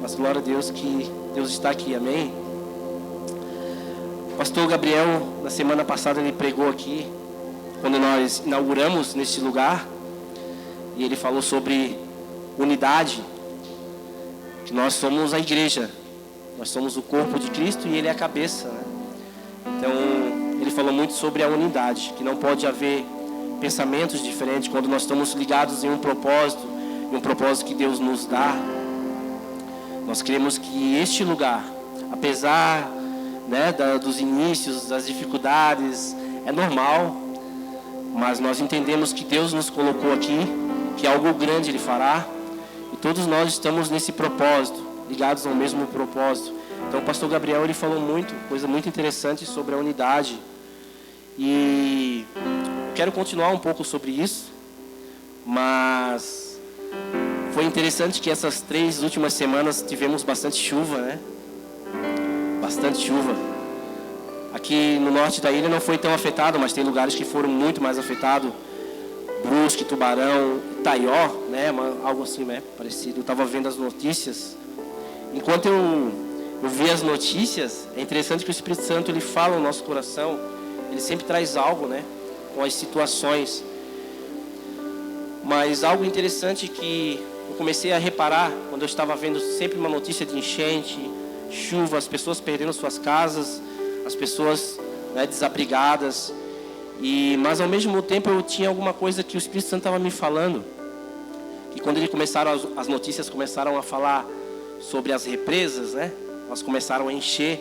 mas glória a Deus que Deus está aqui, amém? O pastor Gabriel, na semana passada, ele pregou aqui, quando nós inauguramos neste lugar, e ele falou sobre unidade, que nós somos a igreja, nós somos o corpo de Cristo e ele é a cabeça, né? Então, ele falou muito sobre a unidade, que não pode haver pensamentos diferentes quando nós estamos ligados em um propósito que Deus nos dá. Nós queremos que este lugar, apesar, né, dos inícios, das dificuldades, é normal, mas nós entendemos que Deus nos colocou aqui, que algo grande Ele fará, e todos nós estamos nesse propósito, ligados ao mesmo propósito. Então o pastor Gabriel, ele falou coisa muito interessante sobre a unidade, e eu quero continuar um pouco sobre isso, mas foi interessante que essas 3 últimas semanas tivemos bastante chuva, né? Bastante chuva. Aqui no norte da ilha não foi tão afetado, mas tem lugares que foram muito mais afetados. Brusque, Tubarão, Itaió, né? Algo assim, né? Parecido. Eu estava vendo as notícias. Enquanto eu vi as notícias, é interessante que o Espírito Santo, ele fala no nosso coração. Ele sempre traz algo, né? Com as situações. Mas algo interessante que eu comecei a reparar quando eu estava vendo sempre uma notícia de enchente, chuva, as pessoas perdendo suas casas, as pessoas, né, desabrigadas. Mas ao mesmo tempo eu tinha alguma coisa que o Espírito Santo estava me falando. Que quando as notícias começaram a falar sobre as represas, né? Elas começaram a encher,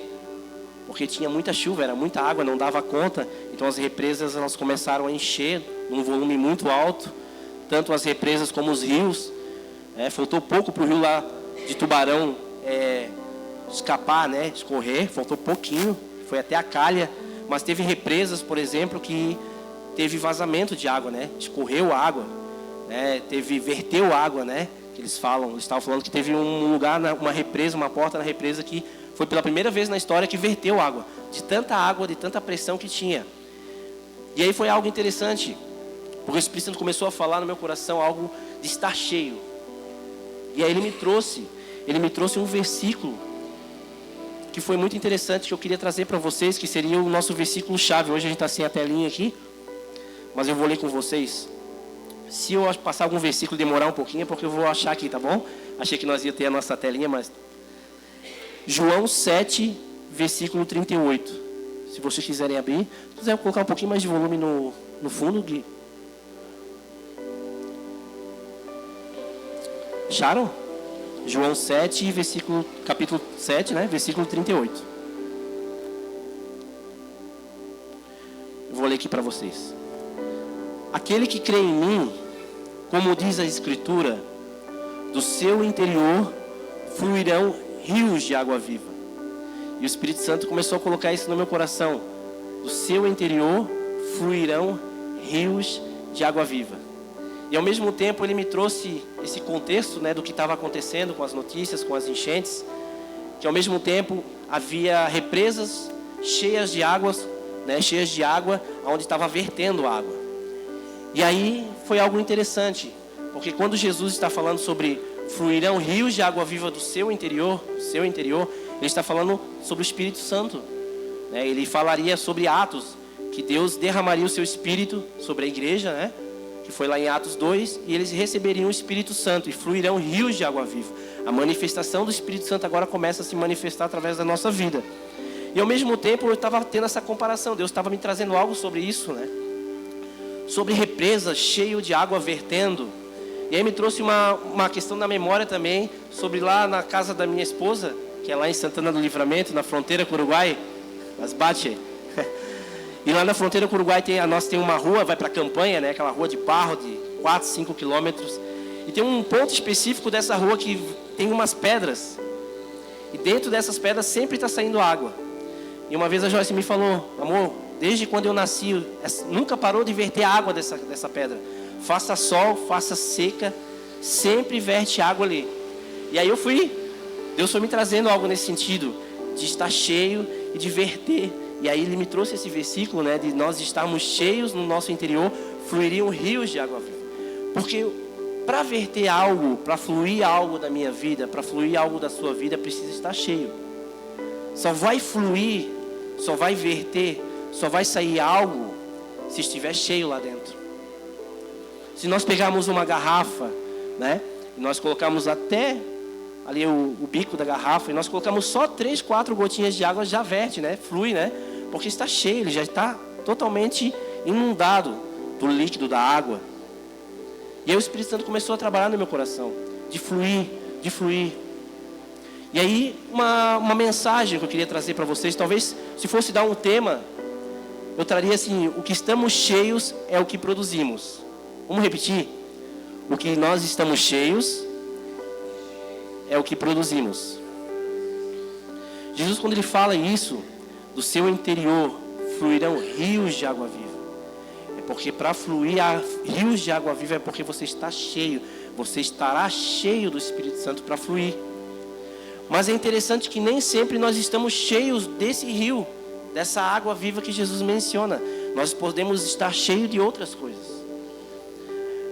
porque tinha muita chuva, era muita água, não dava conta. Então as represas, elas começaram a encher num volume muito alto. Tanto as represas como os rios. Faltou pouco para o rio lá de Tubarão escapar, né, escorrer, faltou pouquinho, foi até a calha, mas teve represas, por exemplo, que teve vazamento de água, né, escorreu água, né, verteu água, né, que eles estavam falando que teve um lugar, uma represa, uma porta na represa que foi pela primeira vez na história que verteu água, de tanta pressão que tinha. E aí foi algo interessante, porque o Espírito Santo começou a falar no meu coração algo de estar cheio. E aí ele me trouxe um versículo que foi muito interessante, que eu queria trazer para vocês, que seria o nosso versículo chave. Hoje a gente está sem a telinha aqui, mas eu vou ler com vocês. Se eu passar algum versículo e demorar um pouquinho, é porque eu vou achar aqui, tá bom? Achei que nós ia ter a nossa telinha, mas... João 7, versículo 38. Se vocês quiserem abrir. Se quiser colocar um pouquinho mais de volume no fundo, Gui. Acharam? João 7, capítulo 7, né? Versículo 38. Eu vou ler aqui para vocês. Aquele que crê em mim, como diz a Escritura, do seu interior fluirão rios de água viva. E o Espírito Santo começou a colocar isso no meu coração. Do seu interior fluirão rios de água viva. E ao mesmo tempo ele me trouxe esse contexto, né, do que estava acontecendo com as notícias, com as enchentes, que ao mesmo tempo havia represas cheias de águas, né, cheias de água, onde estava vertendo água. E aí foi algo interessante, porque quando Jesus está falando sobre fluirão rios de água viva do seu interior, ele está falando sobre o Espírito Santo, né? Ele falaria sobre Atos, que Deus derramaria o seu Espírito sobre a igreja, né? Que foi lá em Atos 2, e eles receberiam o Espírito Santo, e fluirão rios de água viva. A manifestação do Espírito Santo agora começa a se manifestar através da nossa vida. E ao mesmo tempo eu estava tendo essa comparação, Deus estava me trazendo algo sobre isso, né? Sobre represas cheio de água vertendo. E aí me trouxe uma questão na memória também, sobre lá na casa da minha esposa, que é lá em Santana do Livramento, na fronteira com o Uruguai, as bate. E lá na fronteira com o Uruguai nós tem uma rua, vai para a campanha, né? Aquela rua de barro de 4, 5 quilômetros. E tem um ponto específico dessa rua que tem umas pedras. E dentro dessas pedras sempre está saindo água. E uma vez a Joyce me falou, amor, desde quando eu nasci, nunca parou de verter água dessa pedra. Faça sol, faça seca, sempre verte água ali. E aí Deus foi me trazendo algo nesse sentido, de estar cheio e de verter. E aí ele me trouxe esse versículo, né, de nós estarmos cheios no nosso interior, fluiriam rios de água viva. Porque para verter algo, para fluir algo da minha vida, para fluir algo da sua vida, precisa estar cheio. Só vai fluir, só vai verter, só vai sair algo se estiver cheio lá dentro. Se nós pegarmos uma garrafa, né, e nós colocamos até ali o bico da garrafa, e nós colocamos só 3, 4 gotinhas de água, já verte, né, flui, né, porque está cheio, ele já está totalmente inundado do líquido da água. E aí o Espírito Santo começou a trabalhar no meu coração, de fluir, de fluir. E aí uma mensagem que eu queria trazer para vocês, talvez se fosse dar um tema, eu traria assim: o que estamos cheios é o que produzimos. Vamos repetir? O que nós estamos cheios é o que produzimos. Jesus, quando ele fala isso, do seu interior fluirão rios de água viva. É porque para fluir rios de água viva é porque você está cheio. Você estará cheio do Espírito Santo para fluir. Mas é interessante que nem sempre nós estamos cheios desse rio, dessa água viva que Jesus menciona. Nós podemos estar cheios de outras coisas.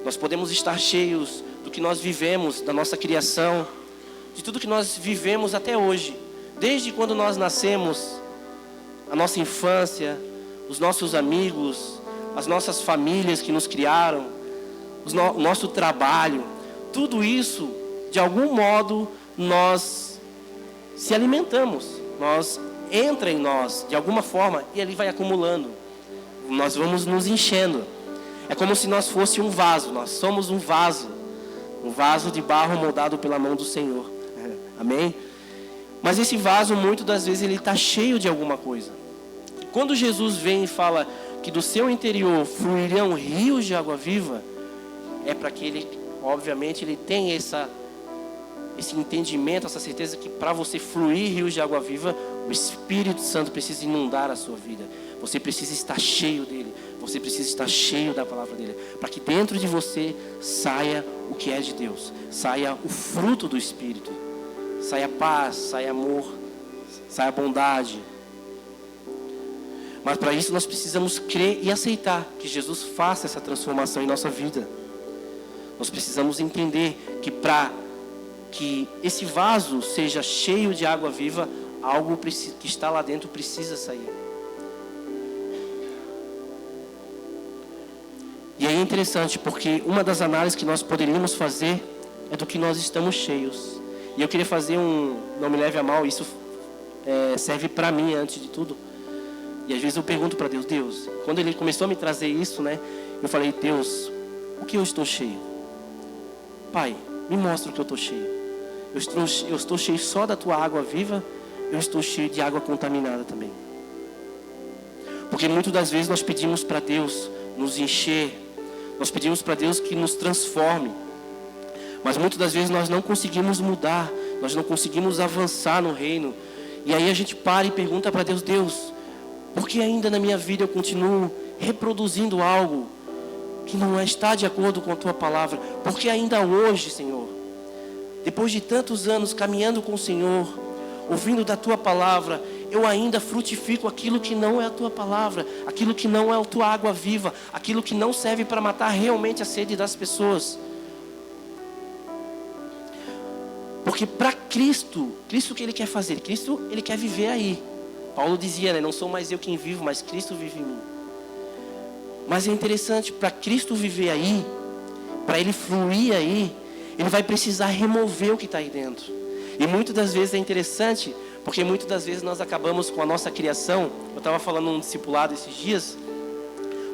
Nós podemos estar cheios do que nós vivemos, da nossa criação, de tudo que nós vivemos até hoje. Desde quando nós nascemos, a nossa infância, os nossos amigos, as nossas famílias que nos criaram, o nosso trabalho, tudo isso, de algum modo, nós se alimentamos, entra em nós, de alguma forma, e ele vai acumulando. Nós vamos nos enchendo. É como se nós fosse um vaso, nós somos um vaso de barro moldado pela mão do Senhor. Amém? Mas esse vaso, muitas das vezes, ele está cheio de alguma coisa. Quando Jesus vem e fala que do seu interior fluirão rios de água viva, é para que ele, obviamente, ele tenha esse entendimento, essa certeza que para você fluir rios de água viva, o Espírito Santo precisa inundar a sua vida. Você precisa estar cheio dele. Você precisa estar cheio da palavra dele. Para que dentro de você saia o que é de Deus. Saia o fruto do Espírito. Saia paz, saia amor, saia bondade. Mas para isso nós precisamos crer e aceitar que Jesus faça essa transformação em nossa vida. Nós precisamos entender que para que esse vaso seja cheio de água viva, algo que está lá dentro precisa sair. E aí é interessante, porque uma das análises que nós poderíamos fazer é do que nós estamos cheios. E eu queria fazer não me leve a mal, isso serve para mim antes de tudo. E às vezes eu pergunto para Deus, quando ele começou a me trazer isso, né? Eu falei: Deus, o que eu estou cheio? Pai, me mostra o que eu estou cheio. Eu estou cheio só da tua água viva, eu estou cheio de água contaminada também. Porque muitas das vezes nós pedimos para Deus nos encher, nós pedimos para Deus que nos transforme, mas muitas das vezes nós não conseguimos mudar, nós não conseguimos avançar no reino. E aí a gente para e pergunta para Deus: Deus, por que ainda na minha vida eu continuo reproduzindo algo que não está de acordo com a tua palavra? Porque ainda hoje, Senhor, depois de tantos anos caminhando com o Senhor, ouvindo da tua palavra, eu ainda frutifico aquilo que não é a tua palavra, aquilo que não é a tua água viva, aquilo que não serve para matar realmente a sede das pessoas. Porque para Cristo o que ele quer fazer? Cristo, ele quer viver aí. Paulo dizia, né? Não sou mais eu quem vivo, mas Cristo vive em mim. Mas é interessante, para Cristo viver aí, para ele fluir aí, ele vai precisar remover o que está aí dentro. E muitas das vezes é interessante, porque muitas das vezes nós acabamos com a nossa criação. Eu estava falando num discipulado esses dias,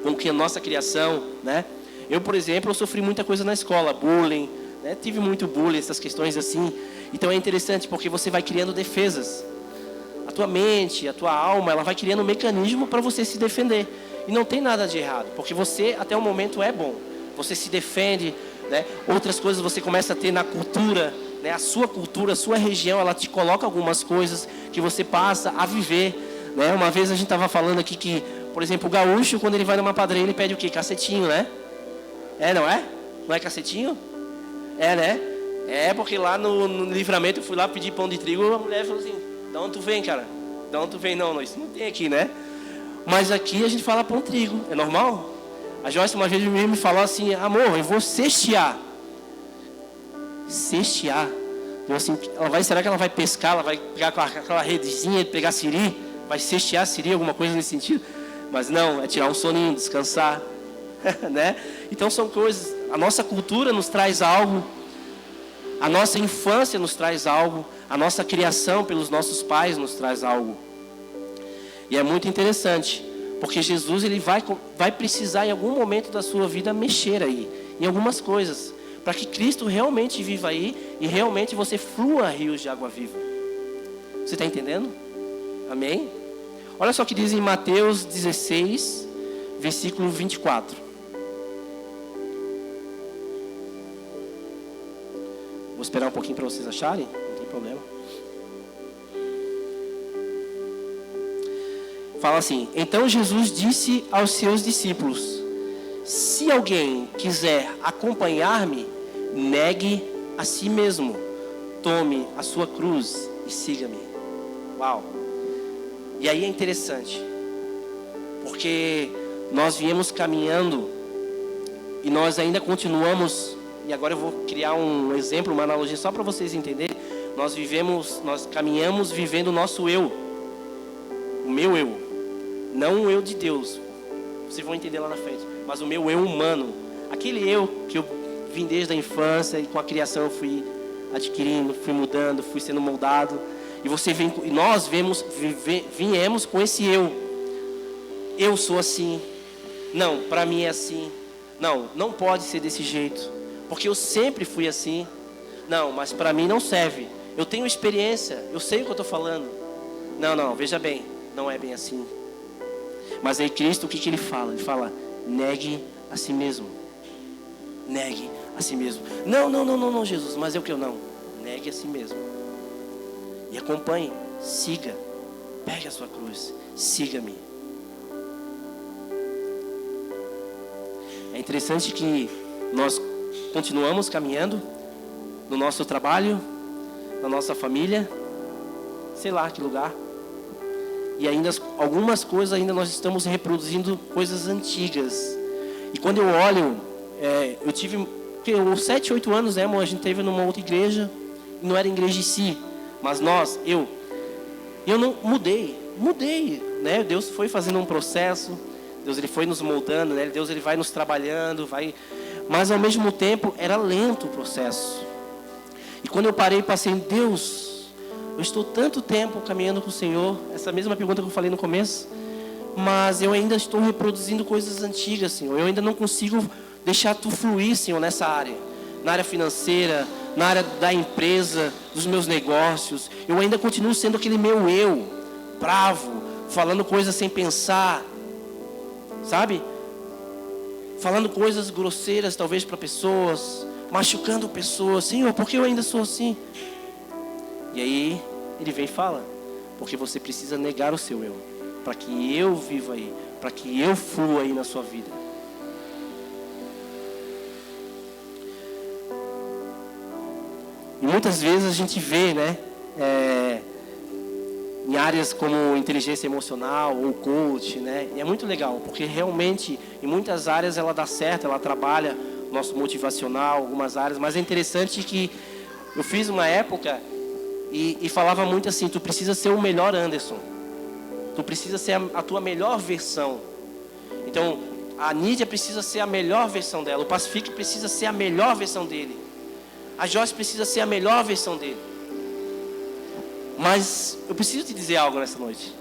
com que a nossa criação, né? Eu, por exemplo, eu sofri muita coisa na escola, bullying, né? Tive muito bullying, essas questões assim. Então é interessante, porque você vai criando defesas. A tua mente, a tua alma, ela vai criando um mecanismo para você se defender. E não tem nada de errado, porque você até o momento é bom. Você se defende, né? Outras coisas você começa a ter na cultura, né? A sua cultura, a sua região, ela te coloca algumas coisas que você passa a viver, né? Uma vez a gente estava falando aqui que, por exemplo, o gaúcho, quando ele vai numa padaria, ele pede o quê? Cacetinho, né? Não é? Não é cacetinho? Né? Porque lá no Livramento eu fui lá pedir pão de trigo, a mulher falou assim: de onde tu vem, cara? De onde tu vem? Não, isso não tem aqui, né? Mas aqui a gente fala pão de trigo, é normal? A Joyce uma vez me falou assim: amor, eu vou cestear. Cestear. Assim, será que ela vai pescar? Ela vai pegar aquela redezinha, pegar siri? Vai cestear siri, alguma coisa nesse sentido? Mas não, é tirar um soninho, descansar. Né? Então são coisas. A nossa cultura nos traz algo. A nossa infância nos traz algo. A nossa criação pelos nossos pais nos traz algo. E é muito interessante. Porque Jesus ele vai precisar em algum momento da sua vida mexer aí. Em algumas coisas. Para que Cristo realmente viva aí. E realmente você flua rios de água viva. Você está entendendo? Amém? Olha só o que diz em Mateus 16, versículo 24. Vou esperar um pouquinho para vocês acharem. Não tem problema. Fala assim: então Jesus disse aos seus discípulos: se alguém quiser acompanhar-me, negue a si mesmo, tome a sua cruz e siga-me. Uau! E aí é interessante, porque nós viemos caminhando e nós ainda continuamos. E agora eu vou criar um exemplo, uma analogia só para vocês entenderem. Nós caminhamos vivendo o nosso eu, o meu eu, não o eu de Deus. Vocês vão entender lá na frente. Mas o meu eu humano, aquele eu que eu vim desde a infância e com a criação eu fui adquirindo, fui mudando, fui sendo moldado. E nós viemos com esse eu. Eu sou assim. Não, para mim é assim. Não pode ser desse jeito, porque eu sempre fui assim. Não, mas para mim não serve. Eu tenho experiência, eu sei o que eu estou falando. Não, veja bem, não é bem assim. Mas aí Cristo, o que ele fala? Ele fala: negue a si mesmo. Negue a si mesmo. Não, Jesus, mas é o que eu não. Negue a si mesmo. E acompanhe, siga. Pegue a sua cruz, siga-me. É interessante que nós continuamos caminhando no nosso trabalho, na nossa família, sei lá que lugar. E ainda algumas coisas ainda nós estamos reproduzindo coisas antigas. E quando eu olho, eu tive uns 7, 8 anos, né, amor? A gente teve numa outra igreja, e não era igreja em si, mas eu não mudei, né? Deus foi fazendo um processo, Deus ele foi nos moldando, né? Deus ele vai nos trabalhando, mas ao mesmo tempo era lento o processo. E quando eu parei e passei, Deus, eu estou tanto tempo caminhando com o Senhor, essa mesma pergunta que eu falei no começo, mas eu ainda estou reproduzindo coisas antigas, Senhor. Eu ainda não consigo deixar Tu fluir, Senhor, nessa área, na área financeira, na área da empresa, dos meus negócios. Eu ainda continuo sendo aquele meu eu, bravo, falando coisas sem pensar, sabe? Falando coisas grosseiras talvez para pessoas, machucando pessoas. Senhor, por que eu ainda sou assim? E aí ele vem e fala: porque você precisa negar o seu eu, para que eu viva aí, para que eu flua aí na sua vida. E muitas vezes a gente vê, né, em áreas como inteligência emocional ou coach, né, e é muito legal, porque realmente em muitas áreas ela dá certo, ela trabalha nosso motivacional, algumas áreas, mas é interessante que eu fiz uma época e falava muito assim: tu precisa ser o melhor Anderson, tu precisa ser a tua melhor versão. Então a Nídia precisa ser a melhor versão dela, o Pacifique precisa ser a melhor versão dele, a Joyce precisa ser a melhor versão dele. Mas eu preciso te dizer algo nessa noite.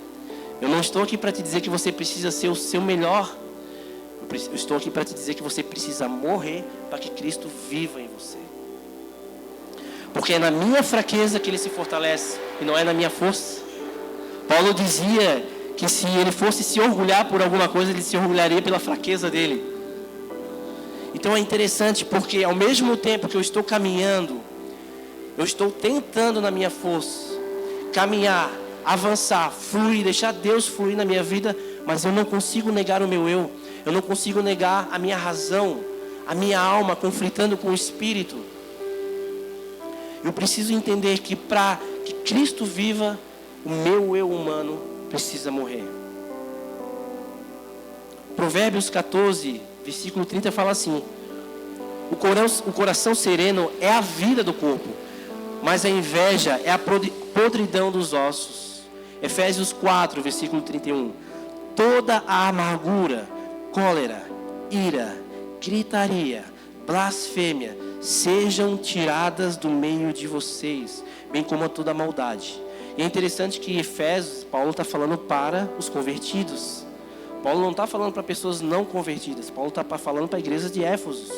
Eu não estou aqui para te dizer que você precisa ser o seu melhor. Eu estou aqui para te dizer que você precisa morrer para que Cristo viva em você. Porque é na minha fraqueza que Ele se fortalece e não é na minha força. Paulo dizia que se ele fosse se orgulhar por alguma coisa, ele se orgulharia pela fraqueza dele. Então é interessante, porque ao mesmo tempo que eu estou caminhando, eu estou tentando na minha força caminhar, avançar, fluir, deixar Deus fluir na minha vida, mas eu não consigo negar o meu eu. Eu não consigo negar a minha razão, a minha alma conflitando com o Espírito. Eu preciso entender que para que Cristo viva, o meu eu humano precisa morrer. Provérbios 14, versículo 30 fala assim: O coração sereno é a vida do corpo, mas a inveja é a podridão dos ossos. Efésios 4, versículo 31. Toda a amargura, cólera, ira, gritaria, blasfêmia, sejam tiradas do meio de vocês, bem como toda a maldade. E é interessante que em Efésios, Paulo está falando para os convertidos. Paulo não está falando para pessoas não convertidas. Paulo está falando para a igreja de Éfeso.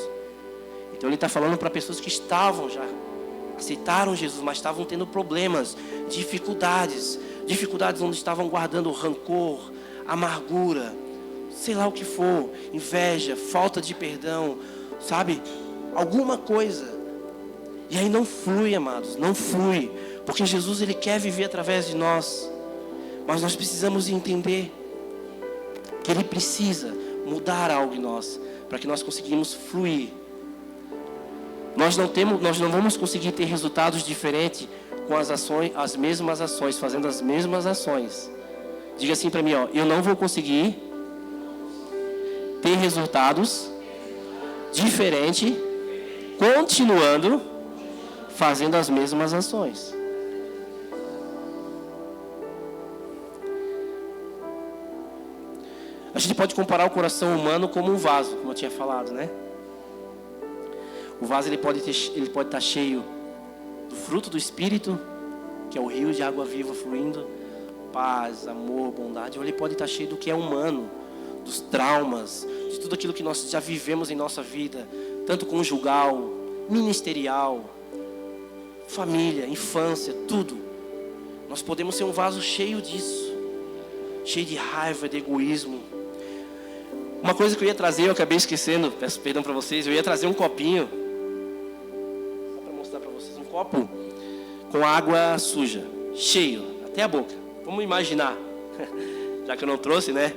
Então ele está falando para pessoas que estavam já, aceitaram Jesus, mas estavam tendo problemas, dificuldades onde estavam guardando rancor, amargura, sei lá o que for, inveja, falta de perdão, sabe? Alguma coisa. E aí não flui, amados, não flui, porque Jesus ele quer viver através de nós, mas nós precisamos entender que ele precisa mudar algo em nós, para que nós conseguimos fluir. Nós não vamos conseguir ter resultados diferentes com as mesmas ações, fazendo as mesmas ações. Diga assim para mim, eu não vou conseguir ter resultados diferentes continuando fazendo as mesmas ações. A gente pode comparar o coração humano como um vaso, como eu tinha falado, né? O vaso ele pode estar cheio do fruto do Espírito, que é o rio de água viva fluindo, paz, amor, bondade. Ou ele pode estar cheio do que é humano, dos traumas, de tudo aquilo que nós já vivemos em nossa vida, tanto conjugal, ministerial, família, infância, tudo. Nós podemos ser um vaso cheio disso, cheio de raiva, de egoísmo. Uma coisa que eu ia trazer, eu acabei esquecendo, peço perdão para vocês, eu ia trazer um copinho, só para mostrar para vocês, um copo com água suja, cheio, até a boca. Vamos imaginar, já que eu não trouxe, né?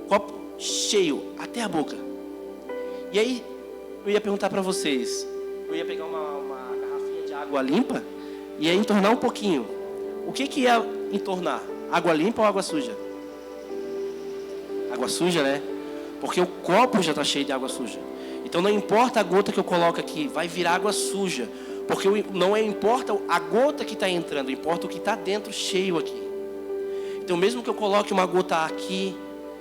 Copo cheio, até a boca. E aí, eu ia perguntar para vocês, eu ia pegar uma garrafinha de água limpa e ia entornar um pouquinho. O que ia entornar? Água limpa ou água suja? Água suja, né? Porque o copo já está cheio de água suja. Então não importa a gota que eu coloco aqui, vai virar água suja. Porque não importa a gota que está entrando, importa o que está dentro cheio aqui. Então mesmo que eu coloque uma gota aqui,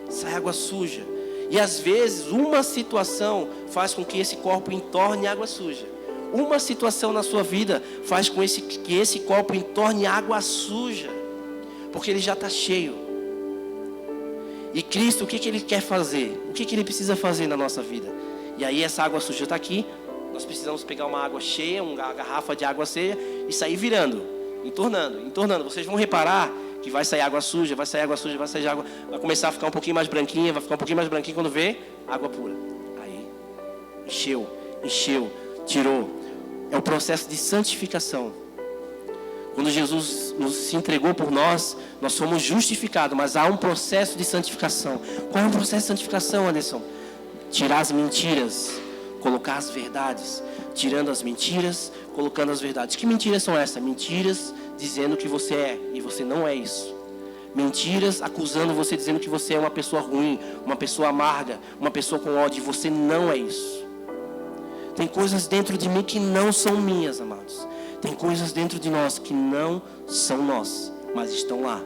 sai água suja. E às vezes uma situação faz com que esse copo entorne água suja. Uma situação na sua vida faz com que esse copo entorne água suja. Porque ele já está cheio. E Cristo, o que Ele quer fazer? O que Ele precisa fazer na nossa vida? E aí essa água suja está aqui. Nós precisamos pegar uma água cheia, uma garrafa de água cheia e sair virando, entornando. Vocês vão reparar que vai sair água suja, vai sair água suja, vai sair água, vai começar a ficar um pouquinho mais branquinha, vai ficar um pouquinho mais branquinha quando vê água pura. Aí encheu, tirou. É o processo de santificação. Quando Jesus se entregou por nós, nós somos justificados, mas há um processo de santificação. Qual é o processo de santificação, Anderson? Tirar as mentiras, colocar as verdades. Tirando as mentiras, colocando as verdades. Que mentiras são essas? Mentiras dizendo que você é, e você não é isso. Mentiras acusando você, dizendo que você é uma pessoa ruim, uma pessoa amarga, uma pessoa com ódio, e você não é isso. Tem coisas dentro de mim que não são minhas, amados. Tem coisas dentro de nós que não são nós, mas estão lá.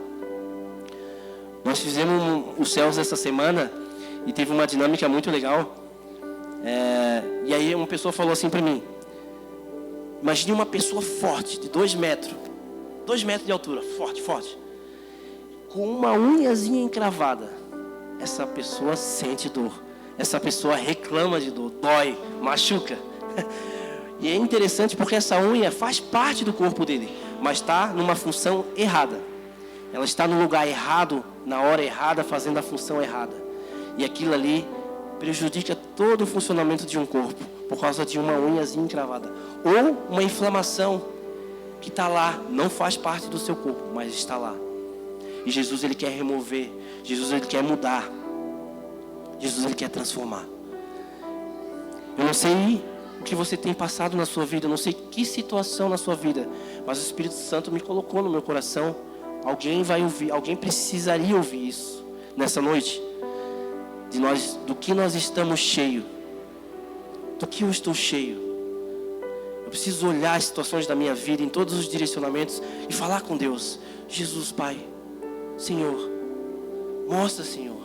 Nós fizemos os céus essa semana e teve uma dinâmica muito legal. E aí uma pessoa falou assim para mim: imagine uma pessoa forte, de 2 metros. 2 metros de altura, forte. Com uma unhazinha encravada. Essa pessoa sente dor. Essa pessoa reclama de dor, dói, machuca. E é interessante porque essa unha faz parte do corpo dele, mas está numa função errada. Ela está no lugar errado, na hora errada, fazendo a função errada. E aquilo ali prejudica todo o funcionamento de um corpo, por causa de uma unhazinha encravada. Ou uma inflamação que está lá, não faz parte do seu corpo, mas está lá. E Jesus ele quer remover, Jesus ele quer mudar, Jesus ele quer transformar. Eu não sei o que você tem passado na sua vida, eu não sei que situação na sua vida, mas o Espírito Santo me colocou no meu coração. Alguém vai ouvir, alguém precisaria ouvir isso nessa noite. Do que nós estamos cheios. do que eu estou cheio. Eu preciso olhar as situações da minha vida em todos os direcionamentos e falar com Deus. Jesus, Pai, Senhor, mostra, Senhor,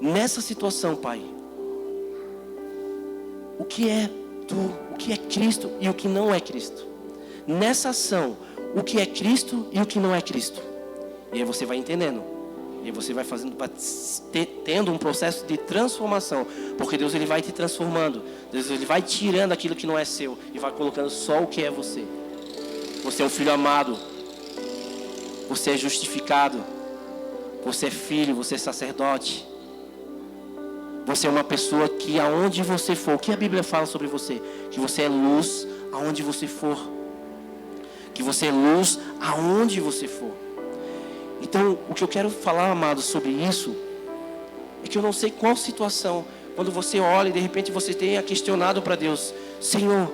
nessa situação, Pai, o que é Tu, o que é Cristo e o que não é Cristo. Nessa ação, o que é Cristo e o que não é Cristo. E aí você vai entendendo. E aí você vai fazendo, tendo um processo de transformação. Porque Deus, Ele vai te transformando. Deus, Ele vai tirando aquilo que não é seu e vai colocando só o que é você. Você é um filho amado. Você é justificado. Você é filho, você é sacerdote. Você é uma pessoa que aonde você for, o que a Bíblia fala sobre você? Que você é luz aonde você for. Que você é luz aonde você for. Então, o que eu quero falar, amado, sobre isso, é que eu não sei qual situação, quando você olha e de repente você tenha questionado para Deus, Senhor,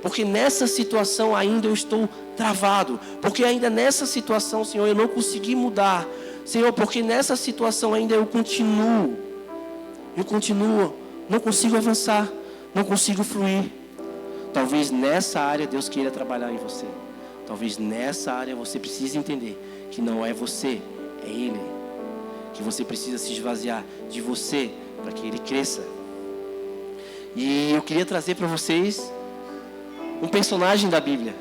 porque nessa situação ainda eu estou travado, porque ainda nessa situação, Senhor, eu não consegui mudar, Senhor, porque nessa situação ainda eu continuo, não consigo avançar, não consigo fluir. Talvez nessa área Deus queira trabalhar em você. Talvez nessa área você precise entender que não é você, é Ele. Que você precisa se esvaziar de você para que Ele cresça. E eu queria trazer para vocês um personagem da Bíblia.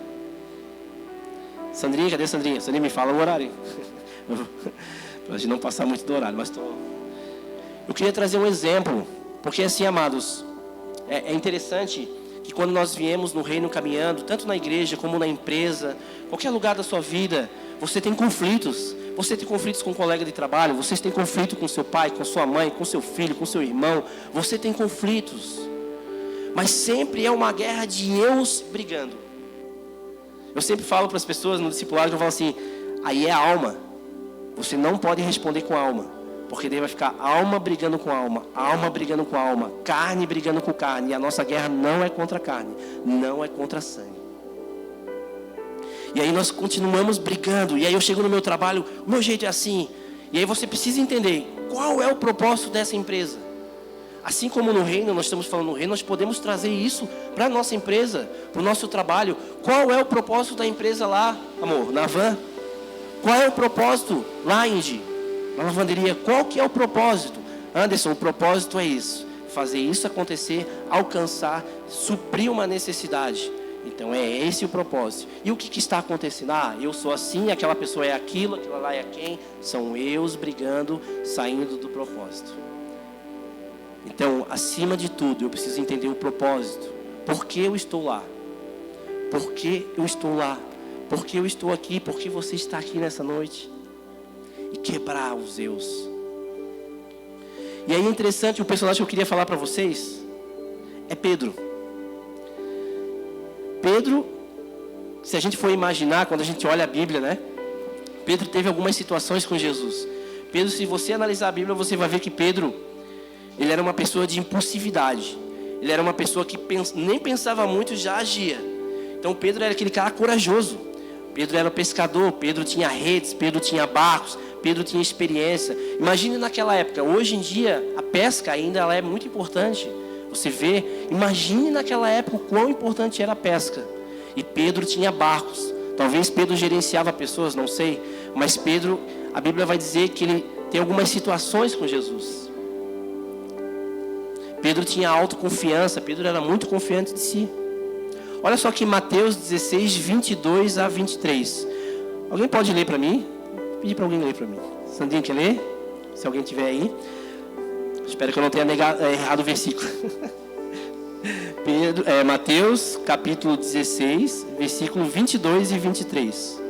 Sandrinha, cadê a Sandrinha? Sandrinha, me fala o horário. Para a gente não passar muito do horário, mas eu queria trazer um exemplo. Porque assim, amados, é interessante que quando nós viemos no reino caminhando, tanto na igreja como na empresa, qualquer lugar da sua vida, você tem conflitos. Você tem conflitos com um colega de trabalho, você tem conflito com seu pai, com sua mãe, com seu filho, com seu irmão. Você tem conflitos. Mas sempre é uma guerra de eus brigando. Eu sempre falo para as pessoas no discipulado, eu falo assim, aí é a alma. Você não pode responder com a alma. Porque daí vai ficar alma brigando com alma, alma brigando com alma, carne brigando com carne. E a nossa guerra não é contra a carne, não é contra a sangue. E aí nós continuamos brigando. E aí eu chego no meu trabalho, o meu jeito é assim. E aí você precisa entender qual é o propósito dessa empresa. Assim como no reino, nós estamos falando no reino, nós podemos trazer isso para a nossa empresa, para o nosso trabalho. Qual é o propósito da empresa lá, amor, na van? Qual é o propósito lá, Indy? Na lavanderia, qual que é o propósito? Anderson, o propósito é isso. Fazer isso acontecer, alcançar, suprir uma necessidade. Então é esse o propósito. E o que está acontecendo? Eu sou assim, aquela pessoa é aquilo, aquela lá é quem? São eus brigando, saindo do propósito. Então, acima de tudo, eu preciso entender o propósito. Por que eu estou lá? Por que eu estou lá? Por que eu estou aqui? Por que você está aqui nessa noite? E quebrar os eus. E aí é interessante, o personagem que eu queria falar para vocês é Pedro. Pedro, se a gente for imaginar, quando a gente olha a Bíblia, né? Pedro teve algumas situações com Jesus. Pedro, se você analisar a Bíblia, você vai ver que Pedro, ele era uma pessoa de impulsividade. Ele era uma pessoa que nem pensava muito, já agia. Então Pedro era aquele cara corajoso. Pedro era pescador, Pedro tinha redes, Pedro tinha barcos, Pedro tinha experiência. Imagine naquela época. Hoje em dia, a pesca ainda ela é muito importante. Você vê, imagine naquela época o quão importante era a pesca. E Pedro tinha barcos. Talvez Pedro gerenciava pessoas, não sei. Mas Pedro, a Bíblia vai dizer que ele tem algumas situações com Jesus. Pedro tinha autoconfiança, Pedro era muito confiante de si. Olha só aqui Mateus 16, 22 a 23. Alguém pode ler para mim? Vou pedir para alguém ler para mim. Sandrinho quer ler? Se alguém tiver aí. Espero que eu não tenha errado o versículo. Mateus capítulo 16, versículo 22 e 23.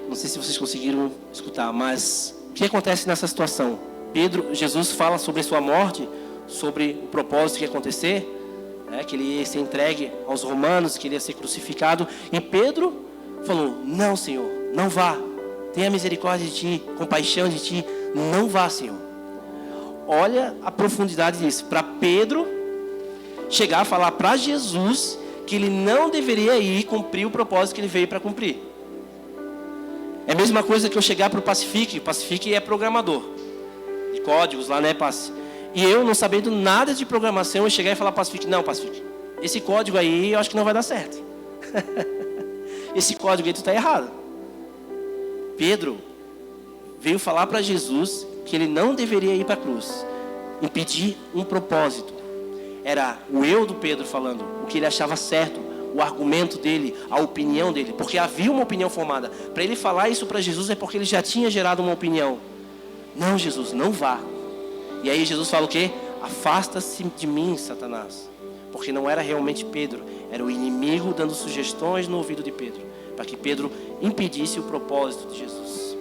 Não sei se vocês conseguiram escutar, mas o que acontece nessa situação? Jesus fala sobre a sua morte, sobre o propósito que ia acontecer, que ele ia ser entregue aos romanos, que ele ia ser crucificado. E Pedro falou: não, Senhor, não vá. Tenha misericórdia de ti, compaixão de ti. Não vá, Senhor. Olha a profundidade disso. Para Pedro chegar a falar para Jesus que ele não deveria ir cumprir o propósito que ele veio para cumprir. É a mesma coisa que eu chegar para o Pacific. O Pacific é programador de códigos lá, né, Paci? E eu, não sabendo nada de programação, eu chegar e falar para o Pacific: não, Pacific, esse código aí eu acho que não vai dar certo. Esse código aí tu está errado. Pedro veio falar para Jesus que ele não deveria ir para a cruz, impedir um propósito. Era o eu do Pedro falando o que ele achava certo, o argumento dele, a opinião dele, porque havia uma opinião formada. Para ele falar isso para Jesus é porque ele já tinha gerado uma opinião. Não, Jesus, não vá. E aí Jesus fala o quê? Afasta-se de mim, Satanás. Porque não era realmente Pedro, era o inimigo dando sugestões no ouvido de Pedro, para que Pedro impedisse o propósito de Jesus.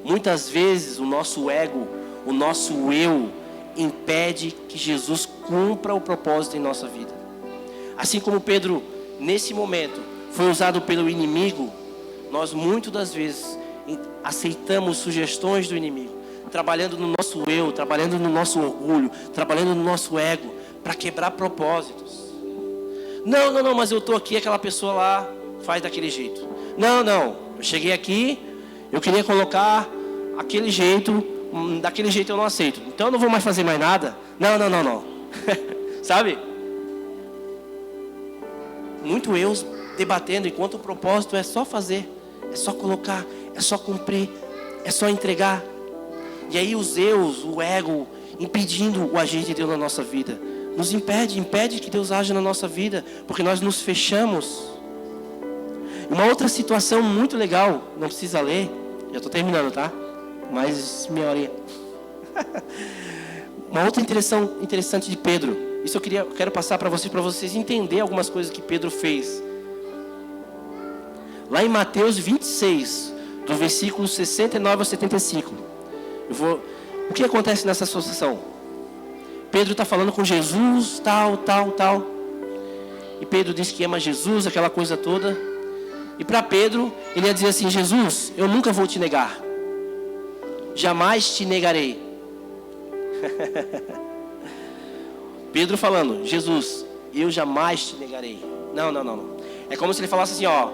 Muitas vezes o nosso ego, o nosso eu, impede que Jesus cumpra o propósito em nossa vida. Assim como Pedro, nesse momento, foi usado pelo inimigo, nós muitas das vezes aceitamos sugestões do inimigo, trabalhando no nosso eu, trabalhando no nosso orgulho, trabalhando no nosso ego, para quebrar propósitos. Não, mas eu estou aqui, aquela pessoa lá faz daquele jeito. Não, eu cheguei aqui, eu queria colocar aquele jeito, daquele jeito eu não aceito. Então eu não vou mais fazer mais nada. Não. Sabe? Muito eu debatendo, enquanto o propósito é só fazer, é só colocar, é só cumprir, é só entregar. E aí os eus, o ego, impedindo o agir de Deus na nossa vida. Nos impede que Deus haja na nossa vida, porque nós nos fechamos. Uma outra situação muito legal, não precisa ler, já estou terminando, tá? Mais meia horinha. Uma outra interessante de Pedro. Isso eu quero passar para vocês entenderem algumas coisas que Pedro fez. Lá em Mateus 26, do versículo 69 ao 75. O que acontece nessa associação? Pedro está falando com Jesus, tal. E Pedro diz que ama Jesus, aquela coisa toda. E para Pedro, ele ia dizer assim: Jesus, eu nunca vou te negar. Jamais te negarei. Pedro falando: Jesus, eu jamais te negarei. Não. É como se ele falasse assim: ó,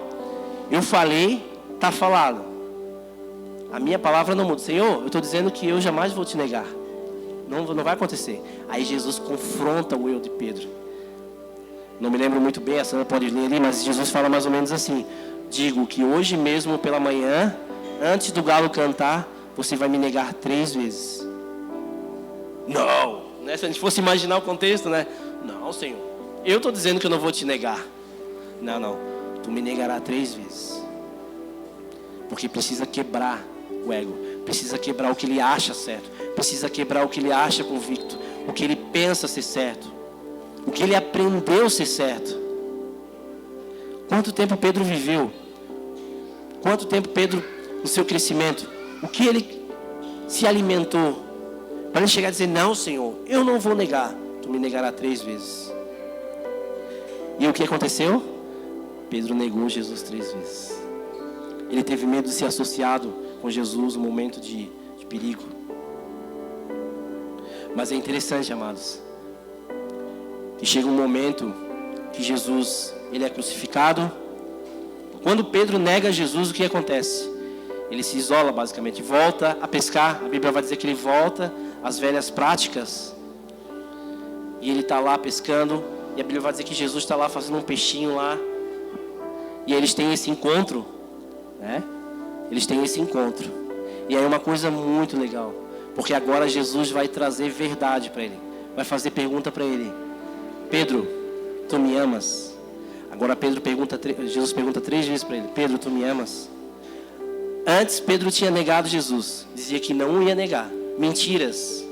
eu falei, está falado. A minha palavra não muda. Senhor, eu estou dizendo que eu jamais vou te negar. Não vai acontecer. Aí Jesus confronta o eu de Pedro. Não me lembro muito bem, a Sandra pode ler ali, mas Jesus fala mais ou menos assim: digo que hoje mesmo pela manhã, antes do galo cantar, você vai me negar 3 vezes. Não, né? Se a gente fosse imaginar o contexto, né? Não, Senhor, eu estou dizendo que eu não vou te negar. Não, tu me negará 3 vezes. Porque precisa quebrar o ego, precisa quebrar o que ele acha certo, precisa quebrar o que ele acha convicto, o que ele pensa ser certo, o que ele aprendeu ser certo. Quanto tempo Pedro viveu? Quanto tempo Pedro, no seu crescimento, o que ele se alimentou para ele chegar a dizer: não, Senhor, eu não vou negar, tu me negará 3 vezes. E o que aconteceu? Pedro negou Jesus 3 vezes. Ele teve medo de ser associado com Jesus no momento de perigo. Mas é interessante, amados, que chega um momento que Jesus, ele é crucificado. Quando Pedro nega Jesus, o que acontece? Ele se isola basicamente, volta a pescar. A Bíblia vai dizer que ele volta às velhas práticas. E ele está lá pescando. E a Bíblia vai dizer que Jesus está lá fazendo um peixinho lá. E eles têm esse encontro, né? Eles têm esse encontro. E aí é uma coisa muito legal, porque agora Jesus vai trazer verdade para ele. Vai fazer pergunta para ele: Pedro, tu me amas? Agora Jesus pergunta 3 vezes para ele: Pedro, tu me amas? Antes Pedro tinha negado Jesus, dizia que não ia negar, mentiras,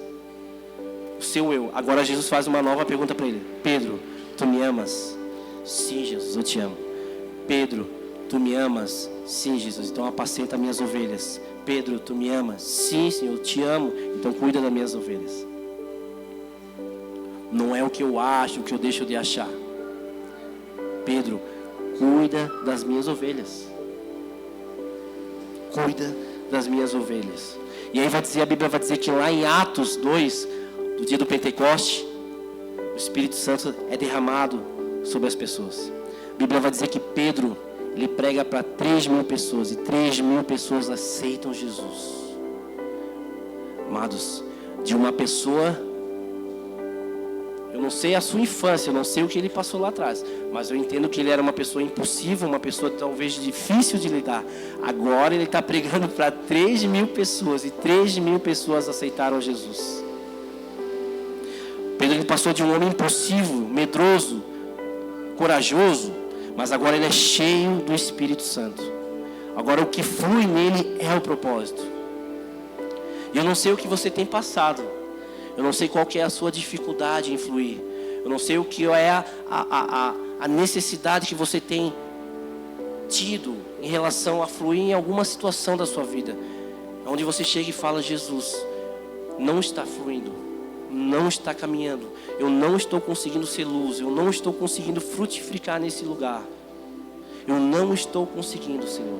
o seu eu. Agora Jesus faz uma nova pergunta para ele: Pedro, tu me amas? Sim, Jesus, eu te amo. Pedro, tu me amas? Sim, Jesus, então apacenta minhas ovelhas. Pedro, tu me amas? Sim, Senhor, eu te amo, então cuida das minhas ovelhas. Não é o que eu acho, o que eu deixo de achar. Pedro, cuida das minhas ovelhas. cuida das minhas ovelhas. E aí a Bíblia vai dizer que lá em Atos 2, no dia do Pentecoste, o Espírito Santo é derramado sobre as pessoas. A Bíblia vai dizer que Pedro, ele prega para 3.000 pessoas, e 3.000 pessoas aceitam Jesus. Amados, de uma pessoa, eu não sei a sua infância, eu não sei o que ele passou lá atrás, mas eu entendo que ele era uma pessoa impossível, uma pessoa talvez difícil de lidar. Agora ele está pregando para 3.000 pessoas, e 3.000 pessoas aceitaram Jesus. Pedro, ele passou de um homem impossível, medroso, corajoso, mas agora ele é cheio do Espírito Santo. Agora o que flui nele é o propósito. E eu não sei o que você tem passado. Eu não sei qual que é a sua dificuldade em fluir. Eu não sei o que é a necessidade que você tem tido em relação a fluir em alguma situação da sua vida, onde você chega e fala: Jesus, não está fluindo, não está caminhando, eu não estou conseguindo ser luz, eu não estou conseguindo frutificar nesse lugar, eu não estou conseguindo, Senhor.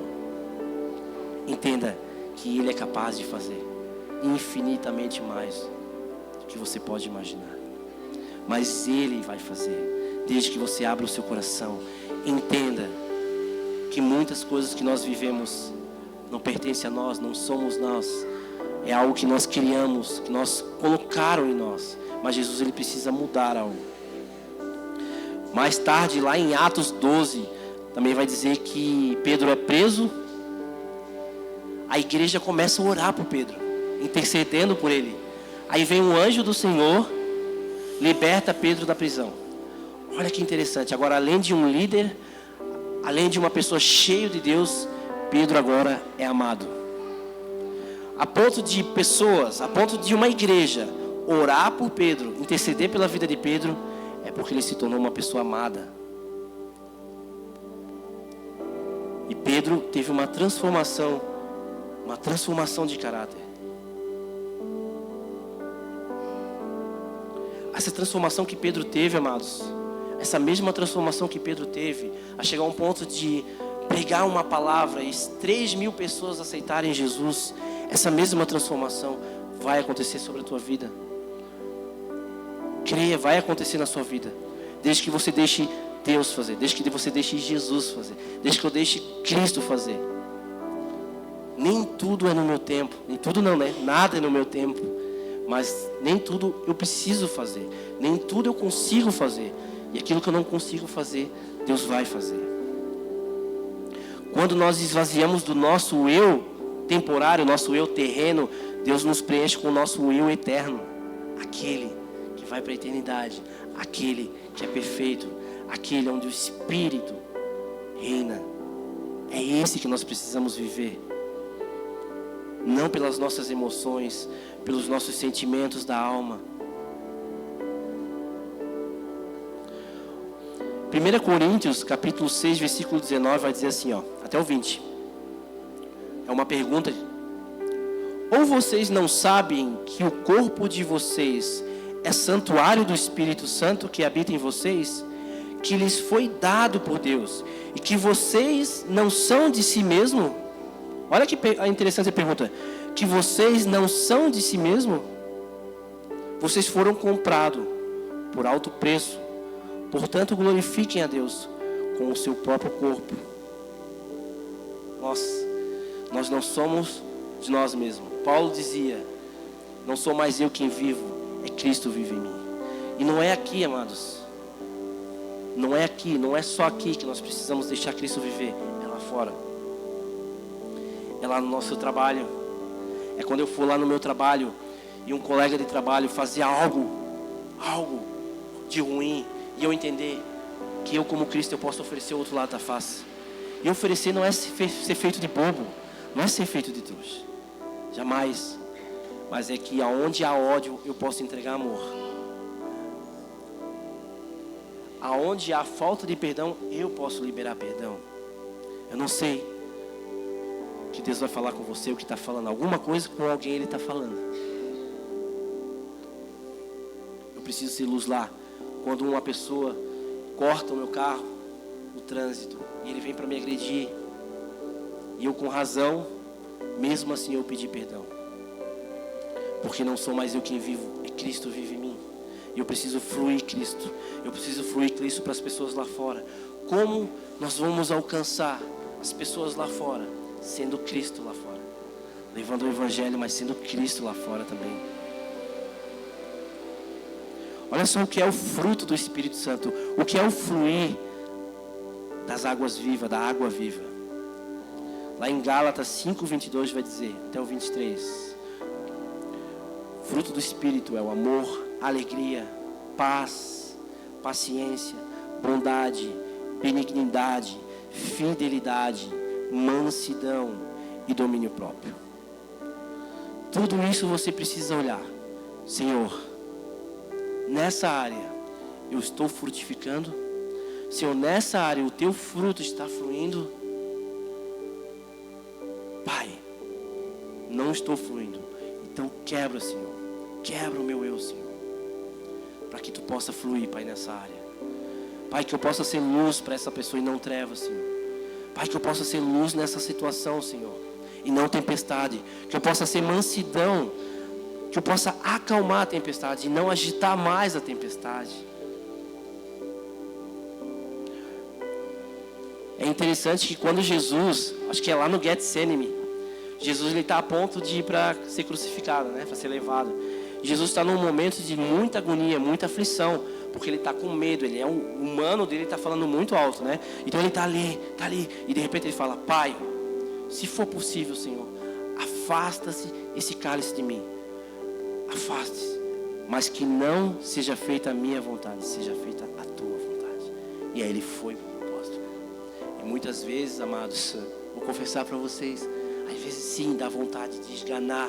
Entenda que Ele é capaz de fazer infinitamente mais do que você pode imaginar, mas Ele vai fazer, desde que você abra o seu coração. Entenda que muitas coisas que nós vivemos não pertencem a nós, não somos nós, é algo que nós criamos, que nós colocaram em nós, mas Jesus, Ele precisa mudar algo. Mais tarde, lá em Atos 12, também vai dizer que Pedro é preso. A igreja começa a orar por Pedro, intercedendo por ele. Aí vem um anjo do Senhor, liberta Pedro da prisão. Olha que interessante. Agora, além de um líder, além de uma pessoa cheia de Deus, Pedro agora é amado. A ponto de pessoas, a ponto de uma igreja orar por Pedro, interceder pela vida de Pedro, é porque ele se tornou uma pessoa amada. E Pedro teve uma transformação de caráter. Essa transformação que Pedro teve, amados, essa mesma transformação que Pedro teve, a chegar a um ponto de pregar uma palavra e 3.000 pessoas aceitarem Jesus, essa mesma transformação vai acontecer sobre a tua vida. Creia, vai acontecer na sua vida, desde que você deixe Deus fazer, desde que você deixe Jesus fazer, desde que eu deixe Cristo fazer. Nem tudo é no meu tempo, nem tudo não, né? Nada é no meu tempo, mas nem tudo eu preciso fazer, nem tudo eu consigo fazer, e aquilo que eu não consigo fazer, Deus vai fazer. Quando nós esvaziamos do nosso eu temporário, nosso eu terreno, Deus nos preenche com o nosso eu eterno, aquele que vai para a eternidade, aquele que é perfeito, aquele onde o Espírito reina. É esse que nós precisamos viver, não pelas nossas emoções, pelos nossos sentimentos da alma. 1 Coríntios capítulo 6, versículo 19 vai dizer assim, até o 20. É uma pergunta. Ou vocês não sabem que o corpo de vocês é santuário do Espírito Santo que habita em vocês, que lhes foi dado por Deus, e que vocês não são de si mesmo? Olha que interessante a pergunta. Que vocês não são de si mesmo? Vocês foram comprados por alto preço. Portanto, glorifiquem a Deus com o seu próprio corpo. Nós não somos de nós mesmos. Paulo dizia: não sou mais eu quem vivo, é Cristo vive em mim. E não é aqui, amados. Não é aqui, não é só aqui que nós precisamos deixar Cristo viver. É lá fora. É lá no nosso trabalho. É quando eu for lá no meu trabalho e um colega de trabalho fazer algo de ruim, e eu entender que eu, como Cristo, eu posso oferecer o outro lado da face. E oferecer não é ser feito de bobo, não é ser feito de trouxa, jamais. Mas é que aonde há ódio, eu posso entregar amor. Aonde há falta de perdão, eu posso liberar perdão. Eu não sei que Deus vai falar com você, o que está falando. Alguma coisa com alguém Ele está falando. Eu preciso ser luz lá. Quando uma pessoa corta o meu carro, o trânsito, e ele vem para me agredir, e eu com razão mesmo assim eu pedi perdão. Porque não sou mais eu quem vivo, é Cristo vive em mim. E eu preciso fluir Cristo. Eu preciso fluir Cristo para as pessoas lá fora. Como nós vamos alcançar as pessoas lá fora? Sendo Cristo lá fora. Levando o Evangelho, mas sendo Cristo lá fora também. Olha só o que é o fruto do Espírito Santo. O que é o fluir das águas vivas, da água viva. Lá em Gálatas 5:22 vai dizer, até o 23. Fruto do Espírito é o amor, alegria, paz, paciência, bondade, benignidade, fidelidade, mansidão e domínio próprio. Tudo isso você precisa olhar. Senhor, nessa área eu estou frutificando? Senhor, nessa área o teu fruto está fluindo? Pai, não estou fluindo. Então quebra, Senhor. Quebra o meu eu, Senhor. Para que tu possa fluir, Pai, nessa área. Pai, que eu possa ser luz para essa pessoa e não trevas, Senhor. Pai, que eu possa ser luz nessa situação, Senhor, e não tempestade. Que eu possa ser mansidão. Que eu possa acalmar a tempestade e não agitar mais a tempestade. É interessante que quando Jesus, acho que é lá no Getsemane, Jesus está a ponto de ir para ser crucificado, né? Para ser levado. Jesus está num momento de muita agonia, muita aflição, porque ele está com medo. Ele é um humano dele, está falando muito alto, né? Então ele está ali, e de repente ele fala: Pai, se for possível, Senhor, afasta-se esse cálice de mim. Afaste-se, mas que não seja feita a minha vontade, seja feita a tua vontade. E aí ele foi para o propósito. E muitas vezes, amados, vou confessar para vocês, às vezes sim dá vontade de esganar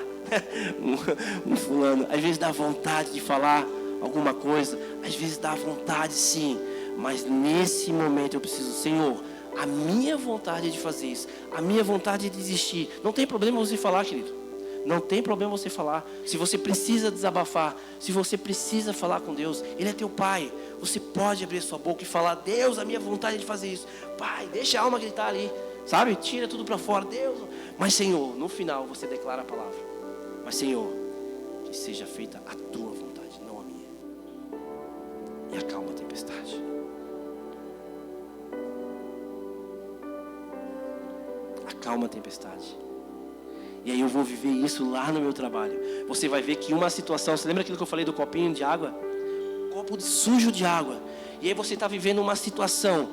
um fulano, às vezes dá vontade de falar alguma coisa, às vezes dá vontade sim, mas nesse momento eu preciso, Senhor, a minha vontade de fazer isso, a minha vontade de desistir. Não tem problema você falar, querido. Não tem problema você falar. Se você precisa desabafar, se você precisa falar com Deus, Ele é teu Pai. Você pode abrir sua boca e falar: Deus, a minha vontade é de fazer isso. Pai, deixa a alma gritar ali, sabe? Tira tudo para fora, Deus. Mas Senhor, no final você declara a palavra: mas Senhor, que seja feita a tua vontade, não a minha. E acalma a tempestade. Acalma a tempestade. E aí eu vou viver isso lá no meu trabalho. Você vai ver que uma situação... Você lembra aquilo que eu falei do copinho de água? Copo sujo de água. E aí você está vivendo uma situação.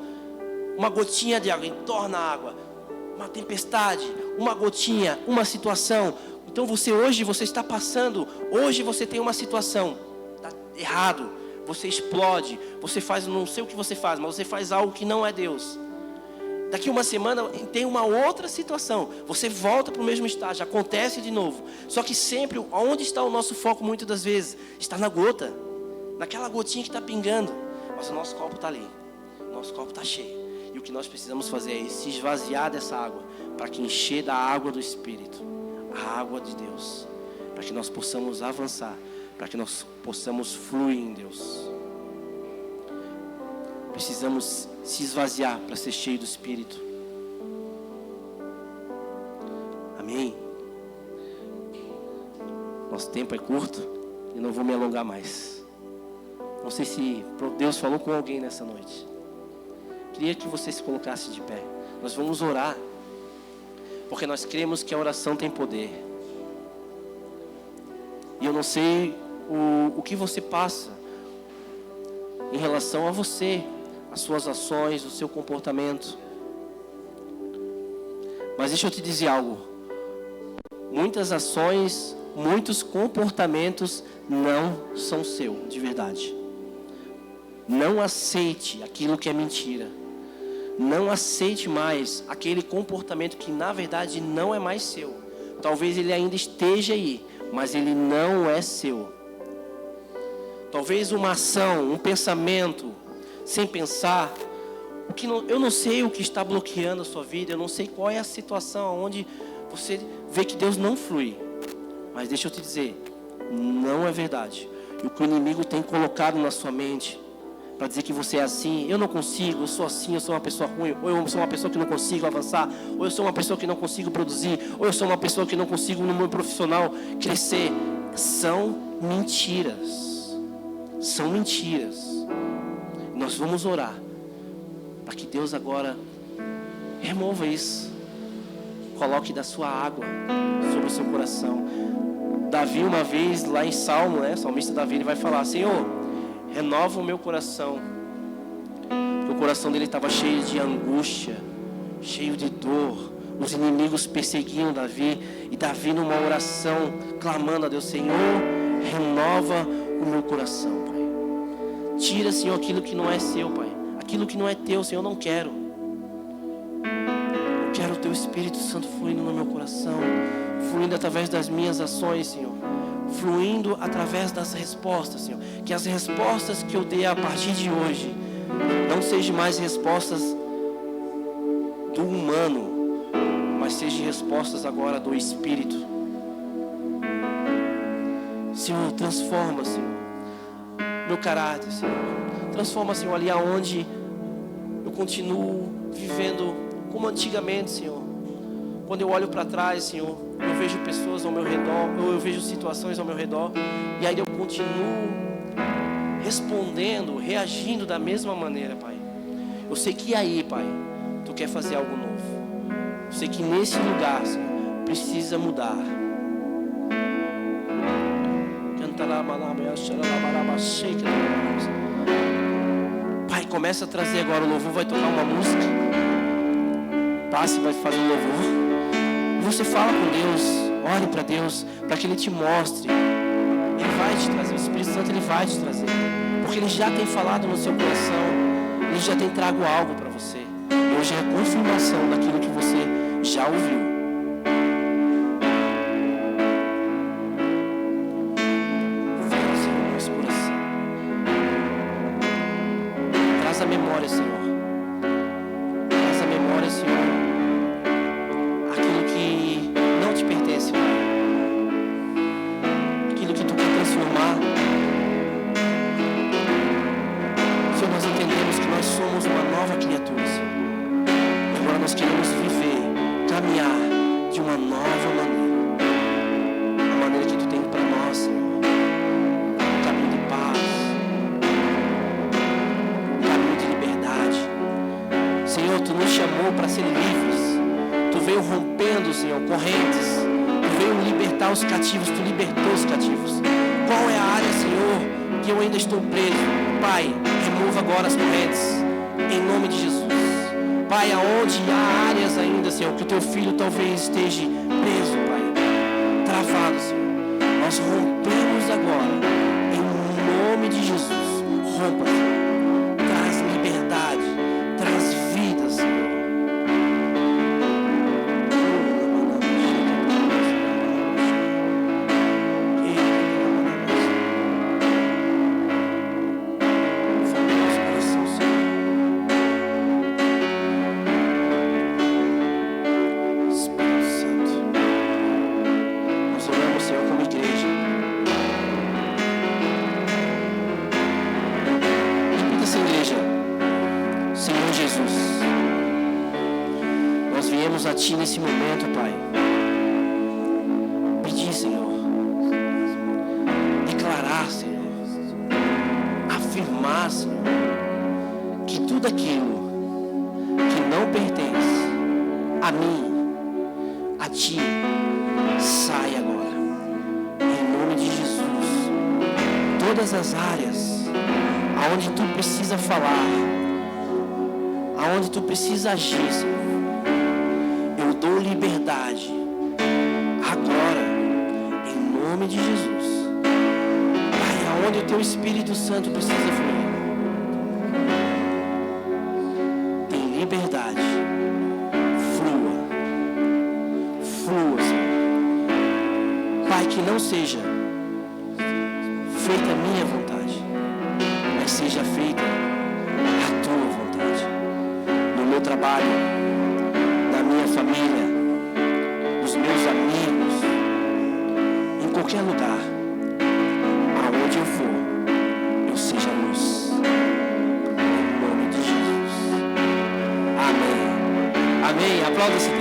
Uma gotinha de água entorna a água. Uma tempestade. Uma gotinha. Uma situação. Então hoje você está passando. Hoje você tem uma situação. Está errado. Você explode. Você faz... Não sei o que você faz. Mas você faz algo que não é Deus. Daqui uma semana tem uma outra situação. Você volta para o mesmo estágio, acontece de novo. Só que sempre, onde está o nosso foco muitas das vezes? Está na gota. Naquela gotinha que está pingando. Mas o nosso copo está ali. O nosso copo está cheio. E o que nós precisamos fazer é se esvaziar dessa água. Para que encher da água do Espírito. A água de Deus. Para que nós possamos avançar. Para que nós possamos fluir em Deus. Precisamos se esvaziar para ser cheio do Espírito. Amém? Nosso tempo é curto e não vou me alongar mais. Não sei se Deus falou com alguém nessa noite. Queria que você se colocasse de pé. Nós vamos orar, porque nós cremos que a oração tem poder. E eu não sei o que você passa em relação a você, as suas ações, o seu comportamento. Mas deixa eu te dizer algo. Muitas ações, muitos comportamentos não são seu, de verdade. Não aceite aquilo que é mentira. Não aceite mais aquele comportamento que na verdade não é mais seu. Talvez ele ainda esteja aí, mas ele não é seu. Talvez uma ação, um pensamento, sem pensar, eu não sei o que está bloqueando a sua vida, eu não sei qual é a situação onde você vê que Deus não flui. Mas deixa eu te dizer, não é verdade. E o que o inimigo tem colocado na sua mente para dizer que você é assim. Eu não consigo, eu sou assim, eu sou uma pessoa ruim, ou eu sou uma pessoa que não consigo avançar, ou eu sou uma pessoa que não consigo produzir, ou eu sou uma pessoa que não consigo no meu profissional crescer. São mentiras. São mentiras. Nós vamos orar para que Deus agora remova isso. Coloque da sua água sobre o seu coração. Davi, uma vez lá em Salmo, o salmista Davi, ele vai falar: Senhor, renova o meu coração. Porque o coração dele estava cheio de angústia, cheio de dor. Os inimigos perseguiam Davi. E Davi, numa oração, clamando a Deus: Senhor, renova o meu coração, Pai. Tira, Senhor, aquilo que não é seu, Pai. Aquilo que não é teu, Senhor, eu não quero. Eu quero o teu Espírito Santo fluindo no meu coração, fluindo através das minhas ações, Senhor. Fluindo através das respostas, Senhor. Que as respostas que eu dei a partir de hoje não sejam mais respostas do humano, mas sejam respostas agora do Espírito. Senhor, transforma, Senhor, meu caráter, Senhor. Transforma, Senhor, ali aonde eu continuo vivendo como antigamente, Senhor. Quando eu olho para trás, Senhor, eu vejo pessoas ao meu redor, eu vejo situações ao meu redor, e aí eu continuo respondendo, reagindo da mesma maneira, Pai. Eu sei que aí, Pai, Tu quer fazer algo novo. Eu sei que nesse lugar, Senhor, precisa mudar. Pai, começa a trazer agora o louvor, vai tocar uma música. Passe, vai fazer um louvor. Você fala com Deus, ore para Deus, para que Ele te mostre. Ele vai te trazer, o Espírito Santo, Ele vai te trazer. Porque Ele já tem falado no seu coração, Ele já tem trago algo para você. Hoje é a confirmação daquilo que você já ouviu. Venha, Senhor, no nosso coração. Traz a memória, Senhor. Traz a memória, Senhor, aquilo que não te pertence, Pai. Aquilo que Tu quer transformar. Senhor, nós entendemos que nós somos uma nova criatura, Senhor. Agora nós queremos viver, caminhar de uma nova maneira. A maneira que Tu tem para nós, Senhor. Um caminho de paz, um caminho de liberdade. Senhor, Tu nos chamou para ser livres. Tu veio rompendo, Senhor, correntes. Tu veio libertar os cativos. Tu libertou os cativos. Qual é a área, Senhor, que eu ainda estou preso? Pai, remova agora as correntes, em nome de Jesus. Pai, aonde há áreas ainda, Senhor, que o Teu Filho talvez esteja preso, Pai, travado, Senhor, nós rompemos agora, em nome de Jesus. Rompa, Senhor, traz liberdade, traz vida, Senhor. A Ti nesse momento, Pai, pedir, Senhor, declarar, Senhor, afirmar, Senhor, que tudo aquilo que não pertence a mim, a Ti, sai agora, em nome de Jesus. Todas as áreas aonde Tu precisa falar, aonde Tu precisa agir, Senhor, dou liberdade agora, em nome de Jesus. Pai, aonde o Teu Espírito Santo precisa fluir, tem liberdade. Flua, flua, Senhor. Pai, que não seja feita a minha vontade, mas seja feita a Tua vontade. No meu trabalho, minha família, os meus amigos, em qualquer lugar, aonde eu for, eu seja luz. Aplauda esse